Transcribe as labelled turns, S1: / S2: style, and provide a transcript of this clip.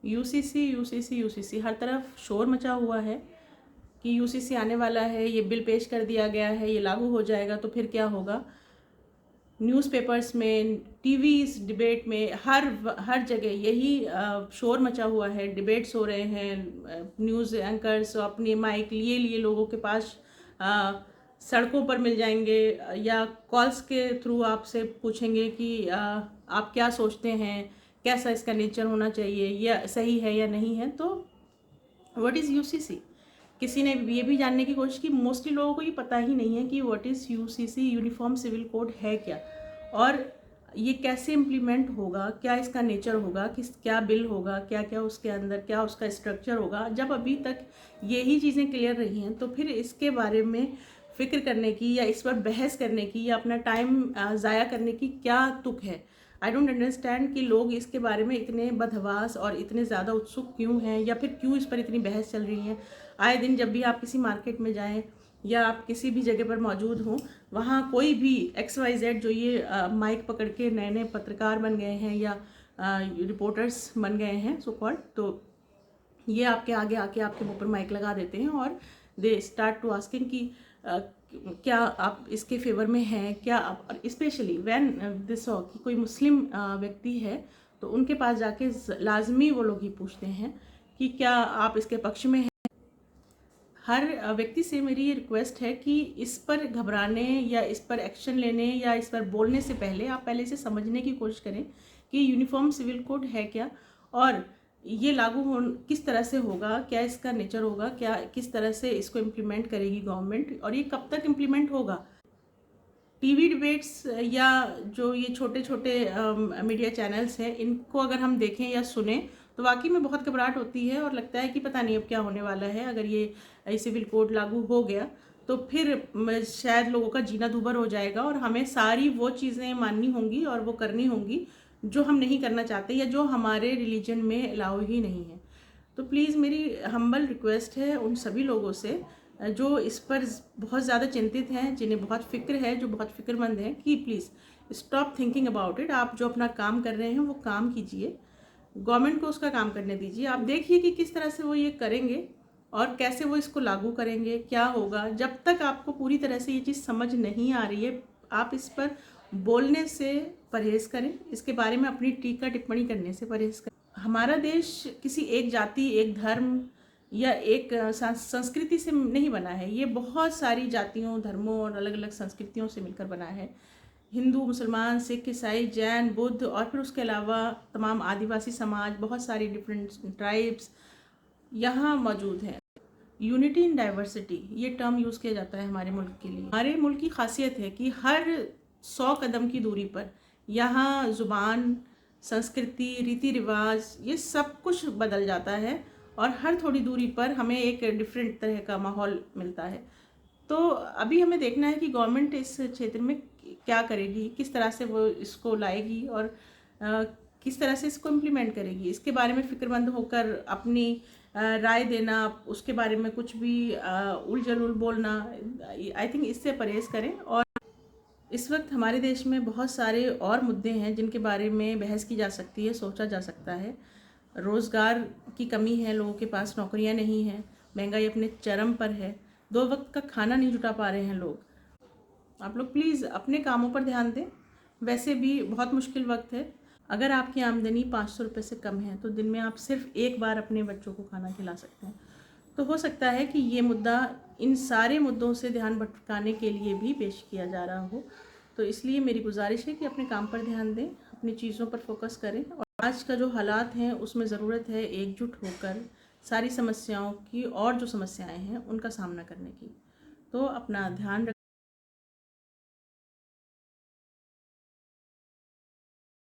S1: UCC UCC UCC हर तरफ शोर मचा हुआ है कि यूसीसी आने वाला है, ये बिल पेश कर दिया गया है, ये लागू हो जाएगा तो फिर क्या होगा। न्यूज़पेपर्स में, टीवी डिबेट में, हर जगह यही शोर मचा हुआ है। डिबेट्स हो रहे हैं, न्यूज़ एंकर्स अपने माइक लिए लिए लोगों के पास सड़कों पर मिल जाएंगे या कॉल्स के थ्रू आपसे पूछेंगे कि आप क्या सोचते हैं, कैसा इसका नेचर होना चाहिए, या सही है या नहीं है। तो व्हाट इज़ यूसीसी, किसी ने ये भी जानने की कोशिश की, मोस्टली लोगों को ये पता ही नहीं है कि what is UCC, uniform civil code है क्या, और ये कैसे इम्प्लीमेंट होगा, क्या इसका नेचर होगा, क्या बिल होगा, क्या क्या उसके अंदर, क्या उसका स्ट्रक्चर होगा। जब अभी तक यही चीज़ें क्लियर रही हैं तो फिर इसके बारे में फ़िक्र करने की या इस पर बहस करने की या अपना टाइम ज़ाया करने की क्या तुक है। आई डोंट अंडरस्टैंड कि लोग इसके बारे में इतने बदहवास और इतने ज़्यादा उत्सुक क्यों हैं, या फिर क्यों इस पर इतनी बहस चल रही है। आए दिन जब भी आप किसी मार्केट में जाएं या आप किसी भी जगह पर मौजूद हों, वहाँ कोई भी XYZ जो ये माइक पकड़ के नए नए पत्रकार बन गए हैं या रिपोर्टर्स बन गए हैं सो कॉल्ड, तो ये आपके आगे आके आपके मुंह पर माइक लगा देते हैं और दे स्टार्ट टू आस्किंग कि क्या आप इसके फेवर में हैं, क्या आप, स्पेशली व्हेन दिस कि कोई मुस्लिम व्यक्ति है तो उनके पास जाके लाजमी वो लोग ही पूछते हैं कि क्या आप इसके पक्ष में हैं। हर व्यक्ति से मेरी ये रिक्वेस्ट है कि इस पर घबराने या इस पर एक्शन लेने या इस पर बोलने से पहले आप पहले से समझने की कोशिश करें कि यूनिफॉर्म सिविल कोड है क्या, और ये लागू हो किस तरह से होगा, क्या इसका नेचर होगा, क्या किस तरह से इसको इम्प्लीमेंट करेगी गवर्नमेंट, और ये कब तक इम्प्लीमेंट होगा। टीवी डिबेट्स या जो ये छोटे छोटे मीडिया चैनल्स हैं, इनको अगर हम देखें या सुने तो वाकई में बहुत घबराहट होती है और लगता है कि पता नहीं अब क्या होने वाला है। अगर ये सिविल कोड लागू हो गया तो फिर शायद लोगों का जीना दूभर हो जाएगा और हमें सारी वो चीज़ें माननी होंगी और वो करनी होंगी जो हम नहीं करना चाहते या जो हमारे रिलीजन में अलाउ ही नहीं है। तो प्लीज़ मेरी हम्बल रिक्वेस्ट है उन सभी लोगों से जो इस पर बहुत ज़्यादा चिंतित हैं, जिन्हें बहुत फ़िक्र है, जो बहुत फ़िक्रमंद हैं, कि please stop thinking about it. आप जो अपना काम कर रहे हैं वो काम कीजिए, गवर्नमेंट को उसका काम करने दीजिए। आप देखिए कि किस तरह से वो ये करेंगे और कैसे वो इसको लागू करेंगे, क्या होगा। जब तक आपको पूरी तरह से ये चीज़ समझ नहीं आ रही है, आप इस पर बोलने से परहेज़ करें, इसके बारे में अपनी टीका टिप्पणी करने से परहेज़ करें। हमारा देश किसी एक जाति, एक धर्म या एक संस्कृति से नहीं बना है। ये बहुत सारी जातियों, धर्मों और अलग अलग संस्कृतियों से मिलकर बना है। हिंदू, मुसलमान, सिख, ईसाई, जैन, बुद्ध और फिर उसके अलावा तमाम आदिवासी समाज, बहुत सारी डिफरेंट ट्राइब्स यहाँ मौजूद हैं। यूनिटी इन डाइवर्सिटी ये टर्म यूज़ किया जाता है हमारे मुल्क के लिए। हमारे मुल्क की खासियत है कि हर 100 कदम की दूरी पर यहाँ ज़ुबान, संस्कृति, रीति रिवाज, ये सब कुछ बदल जाता है और हर थोड़ी दूरी पर हमें एक डिफरेंट तरह का माहौल मिलता है। तो अभी हमें देखना है कि गवर्नमेंट इस क्षेत्र में क्या करेगी, किस तरह से वो इसको लाएगी और किस तरह से इसको इम्प्लीमेंट करेगी। इसके बारे में फ़िक्रमंद होकर अपनी राय देना, उसके बारे में कुछ भी उल बोलना, आई थिंक इससे परहेज़ करें। और इस वक्त हमारे देश में बहुत सारे और मुद्दे हैं जिनके बारे में बहस की जा सकती है, सोचा जा सकता है। रोज़गार की कमी है, लोगों के पास नौकरियां नहीं हैं, महंगाई अपने चरम पर है, 2 वक्त का खाना नहीं जुटा पा रहे हैं लोग। आप लोग प्लीज़ अपने कामों पर ध्यान दें। वैसे भी बहुत मुश्किल वक्त है। अगर आपकी आमदनी 500 रुपये से कम है तो दिन में आप सिर्फ एक बार अपने बच्चों को खाना खिला सकते हैं। तो हो सकता है कि ये मुद्दा इन सारे मुद्दों से ध्यान भटकाने के लिए भी पेश किया जा रहा हो। तो इसलिए मेरी गुजारिश है कि अपने काम पर ध्यान दें, अपनी चीज़ों पर फोकस करें और आज का जो हालात हैं उसमें ज़रूरत है एकजुट होकर सारी समस्याओं की और जो समस्याएं हैं उनका सामना करने की। तो अपना ध्यान